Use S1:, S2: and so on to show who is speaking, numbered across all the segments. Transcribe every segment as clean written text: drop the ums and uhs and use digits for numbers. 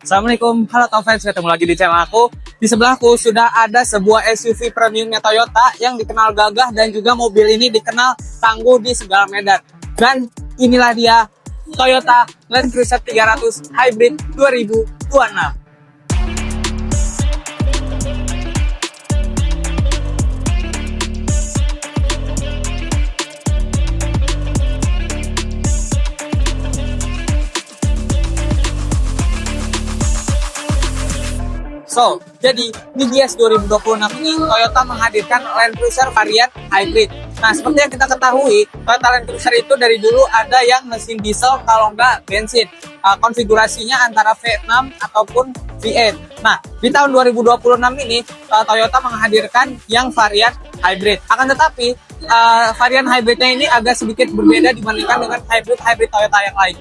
S1: Assalamualaikum, halo Taufans, ketemu lagi di channel aku. Di sebelahku sudah ada sebuah SUV premiumnya Toyota yang dikenal gagah dan juga mobil ini dikenal tangguh di segala medan. Dan inilah dia Toyota Land Cruiser 300 Hybrid 2026. So, jadi di GS 2026 ini Toyota menghadirkan Land Cruiser varian hybrid. Nah, seperti yang kita ketahui, Toyota Land Cruiser itu dari dulu ada yang mesin diesel kalau nggak bensin. Konfigurasinya antara V6 ataupun V8. Nah, di tahun 2026 ini Toyota menghadirkan yang varian hybrid. Akan tetapi, varian hybridnya ini agak sedikit berbeda dibandingkan dengan hybrid Toyota yang lain.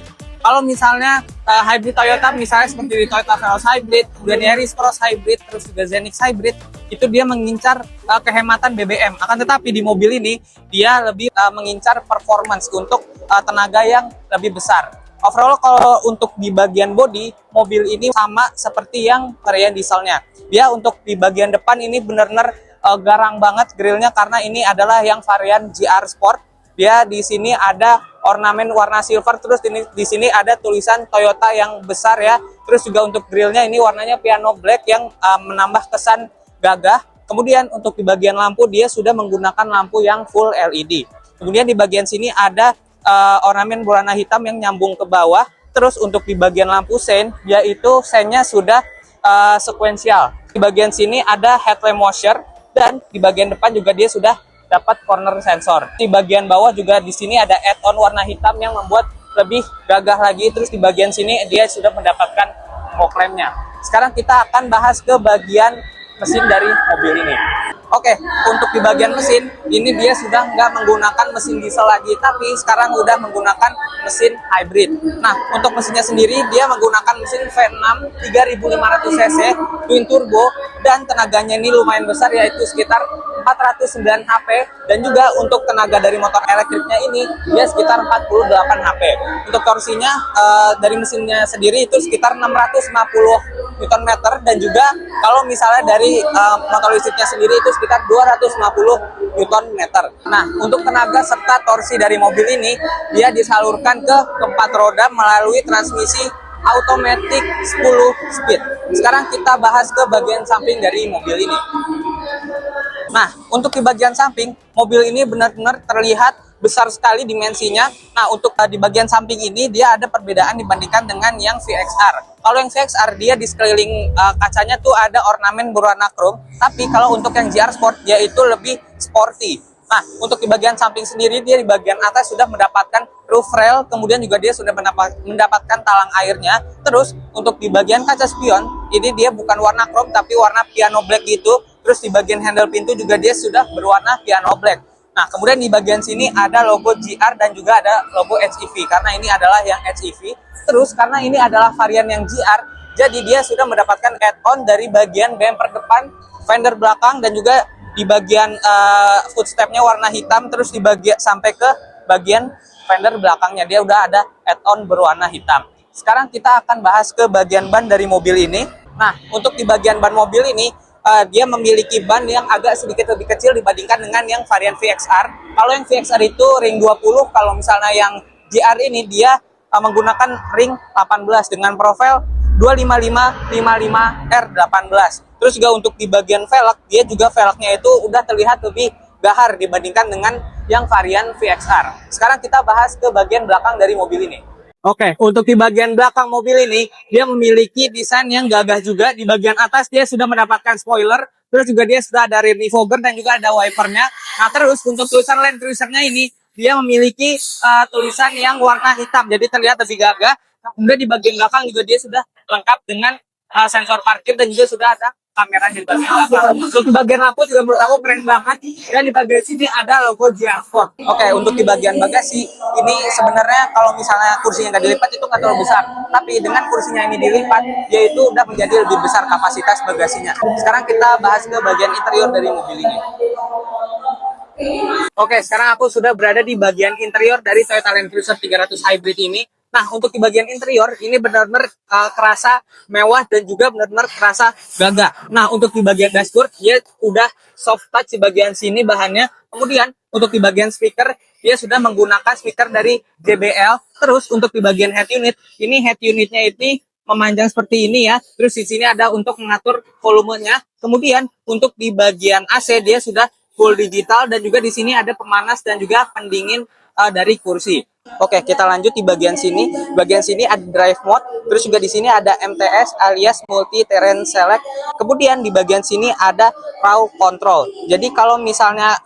S1: Kalau misalnya hybrid Toyota, misalnya seperti di Toyota Veloz Hybrid, kemudian Yaris Cross Hybrid, terus juga Zenix Hybrid, itu dia mengincar kehematan BBM. Akan tetapi di mobil ini, dia lebih mengincar performance untuk tenaga yang lebih besar. Overall, kalau untuk di bagian bodi, mobil ini sama seperti yang varian dieselnya. Dia untuk di bagian depan ini benar-benar garang banget grillnya karena ini adalah yang varian GR Sport. Dia di sini ada ornamen warna silver, terus di sini ada tulisan Toyota yang besar ya. Terus juga untuk grillnya ini warnanya piano black yang menambah kesan gagah. Kemudian untuk di bagian lampu dia sudah menggunakan lampu yang full LED. Kemudian di bagian sini ada ornamen berwarna hitam yang nyambung ke bawah. Terus untuk di bagian lampu sein, yaitu seinnya sudah sekuensial. Di bagian sini ada headlamp washer dan di bagian depan juga dia sudah dapat corner sensor. Di bagian bawah juga di sini ada add-on warna hitam yang membuat lebih gagah lagi. Terus di bagian sini dia sudah mendapatkan fog lamp-nya. Sekarang kita akan bahas ke bagian mesin dari mobil ini. Oke, untuk di bagian mesin ini dia sudah nggak menggunakan mesin diesel lagi, tapi sekarang udah menggunakan mesin hybrid. Nah, untuk mesinnya sendiri dia menggunakan mesin V6 3500 cc twin turbo dan tenaganya ini lumayan besar, yaitu sekitar 409 HP, dan juga untuk tenaga dari motor elektriknya ini dia sekitar 48 HP. Untuk torsinya dari mesinnya sendiri itu sekitar 650 Nm, dan juga kalau misalnya dari motor listriknya sendiri itu sekitar 250 Nm. Nah, untuk tenaga serta torsi dari mobil ini dia disalurkan ke keempat roda melalui transmisi automatic 10 speed. Sekarang kita bahas ke bagian samping dari mobil ini. Nah, untuk di bagian samping, mobil ini benar-benar terlihat besar sekali dimensinya. Nah, untuk di bagian samping ini, dia ada perbedaan dibandingkan dengan yang VXR. Kalau yang VXR, dia di sekeliling kacanya tuh ada ornamen berwarna chrome. Tapi kalau untuk yang GR Sport, dia itu lebih sporty. Nah, untuk di bagian samping sendiri, dia di bagian atas sudah mendapatkan roof rail, kemudian juga dia sudah mendapatkan talang airnya. Terus, untuk di bagian kaca spion, ini dia bukan warna chrome, tapi warna piano black gitu. Terus di bagian handle pintu juga dia sudah berwarna piano black. Nah, kemudian di bagian sini ada logo GR dan juga ada logo HEV, karena ini adalah yang HEV. Terus, karena ini adalah varian yang GR, jadi dia sudah mendapatkan add-on dari bagian bumper depan, fender belakang, dan juga di bagian footstepnya warna hitam. Terus di bagian sampai ke bagian fender belakangnya dia udah ada add-on berwarna hitam. Sekarang kita akan bahas ke bagian ban dari mobil ini. Nah, untuk di bagian ban mobil ini dia memiliki ban yang agak sedikit lebih kecil dibandingkan dengan yang varian VXR. Kalau yang VXR itu ring 20, kalau misalnya yang GR ini dia menggunakan ring 18 dengan profil 255-55R18. Terus juga untuk di bagian velg, dia juga velgnya itu udah terlihat lebih gahar dibandingkan dengan yang varian VXR. Sekarang kita bahas ke bagian belakang dari mobil ini. Oke, untuk di bagian belakang mobil ini, dia memiliki desain yang gagah juga. Di bagian atas dia sudah mendapatkan spoiler, terus juga dia sudah ada rear defogger dan juga ada wipernya. Nah, terus untuk tulisan Land Cruiser-nya ini, dia memiliki tulisan yang warna hitam, jadi terlihat lebih gagah. Kemudian di bagian belakang juga dia sudah lengkap dengan sensor parkir dan juga sudah ada kamera di bagian belakang. Untuk di bagian lampu juga menurut aku keren banget, dan di bagian sini ada logo GR Sport. Oke, untuk di bagian bagasi ini sebenarnya kalau misalnya kursinya nggak dilipat itu nggak terlalu besar, tapi dengan kursinya ini dilipat dia itu udah menjadi lebih besar kapasitas bagasinya. Sekarang kita bahas ke bagian interior dari mobil ini. Oke, sekarang aku sudah berada di bagian interior dari Toyota Land Cruiser 300 Hybrid ini. Nah, untuk di bagian interior ini benar-benar kerasa mewah dan juga benar-benar kerasa gagah. Nah, untuk di bagian dashboard dia udah soft touch di bagian sini bahannya. Kemudian untuk di bagian speaker dia sudah menggunakan speaker dari JBL. Terus untuk di bagian head unit, ini head unitnya ini memanjang seperti ini ya. Terus di sini ada untuk mengatur volumenya. Kemudian untuk di bagian AC dia sudah full digital dan juga di sini ada pemanas dan juga pendingin dari kursi. Oke, kita lanjut di bagian sini. Bagian sini ada drive mode, terus juga di sini ada MTS alias multi terrain select. Kemudian di bagian sini ada raw control. Jadi kalau misalnya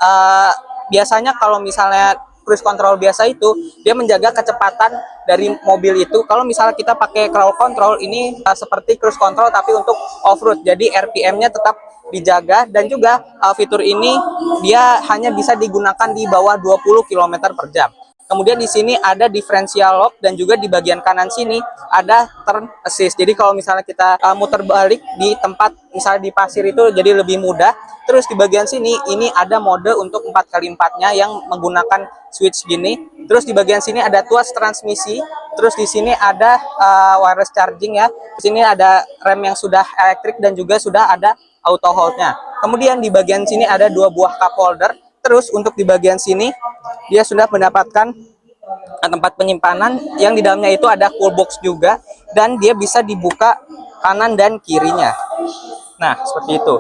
S1: biasanya kalau misalnya cruise control biasa itu dia menjaga kecepatan dari mobil itu. Kalau misalnya kita pakai raw control ini seperti cruise control tapi untuk off-road. Jadi RPM-nya tetap dijaga dan juga fitur ini dia hanya bisa digunakan di bawah 20 km per jam. Kemudian di sini ada differential lock dan juga di bagian kanan sini ada turn assist. Jadi kalau misalnya kita muter balik di tempat misalnya di pasir itu jadi lebih mudah. Terus di bagian sini ini ada mode untuk 4x4-nya yang menggunakan switch gini. Terus di bagian sini ada tuas transmisi. Terus di sini ada wireless charging ya. Di sini ada rem yang sudah elektrik dan juga sudah ada auto hold-nya. Kemudian di bagian sini ada 2 buah cup holder. Terus untuk di bagian sini dia sudah mendapatkan tempat penyimpanan yang di dalamnya itu ada cool box juga dan dia bisa dibuka kanan dan kirinya. Nah, seperti itu.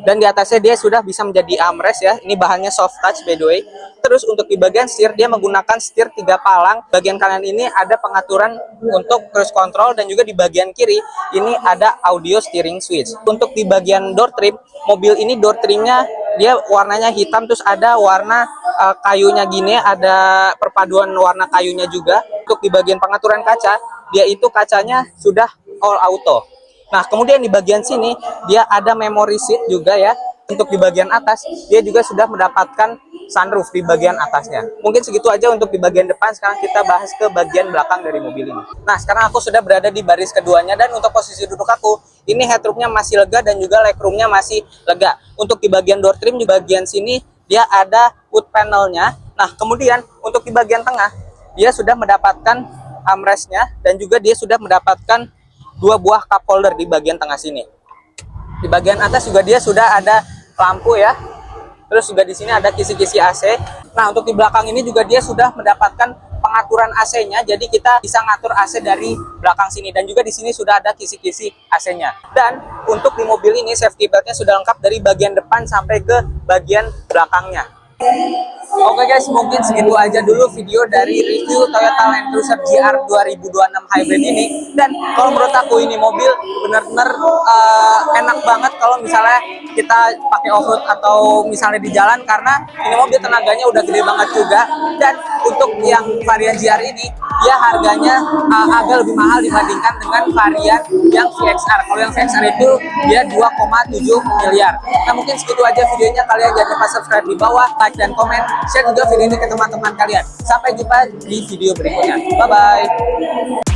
S1: Dan di atasnya dia sudah bisa menjadi armrest ya. Ini bahannya soft touch by the way. Terus untuk di bagian setir dia menggunakan setir 3 palang. Bagian kanan ini ada pengaturan untuk cruise control dan juga di bagian kiri ini ada audio steering switch. Untuk di bagian door trim, mobil ini door trimnya dia warnanya hitam terus ada warna kayunya gini, ada perpaduan warna kayunya juga. Untuk di bagian pengaturan kaca, dia itu kacanya sudah all auto. Nah, kemudian di bagian sini dia ada memory seat juga ya. Untuk di bagian atas dia juga sudah mendapatkan sunroof di bagian atasnya. Mungkin segitu aja untuk di bagian depan. Sekarang kita bahas ke bagian belakang dari mobil ini. Nah, sekarang aku sudah berada di baris keduanya dan untuk posisi duduk aku ini headroomnya masih lega dan juga legroomnya masih lega. Untuk di bagian door trim di bagian sini dia ada wood panelnya. Nah, kemudian untuk di bagian tengah dia sudah mendapatkan armrestnya dan juga dia sudah mendapatkan 2 buah cup holder di bagian tengah sini. Di bagian atas juga dia sudah ada lampu ya. Terus juga di sini ada kisi-kisi AC. Nah, untuk di belakang ini juga dia sudah mendapatkan pengaturan AC-nya. Jadi kita bisa ngatur AC dari belakang sini dan juga di sini sudah ada kisi-kisi AC-nya. Dan untuk di mobil ini safety belt-nya sudah lengkap dari bagian depan sampai ke bagian belakangnya. Oke guys, mungkin segitu aja dulu video dari review Toyota Land Cruiser GR 2026 Hybrid ini. Dan kalau menurut aku ini mobil benar-benar enak banget kalau misalnya kita pakai off-road atau misalnya di jalan, karena ini mobil tenaganya udah gede banget juga. Dan untuk yang varian GR ini dia harganya agak lebih mahal dibandingkan dengan varian yang VXR. Kalau yang VXR itu dia 2,7 miliar. Nah, mungkin segitu aja videonya. Kalian jangan lupa subscribe di bawah, like dan komen, share juga video ini ke teman-teman kalian. Sampai jumpa di video berikutnya. Bye bye.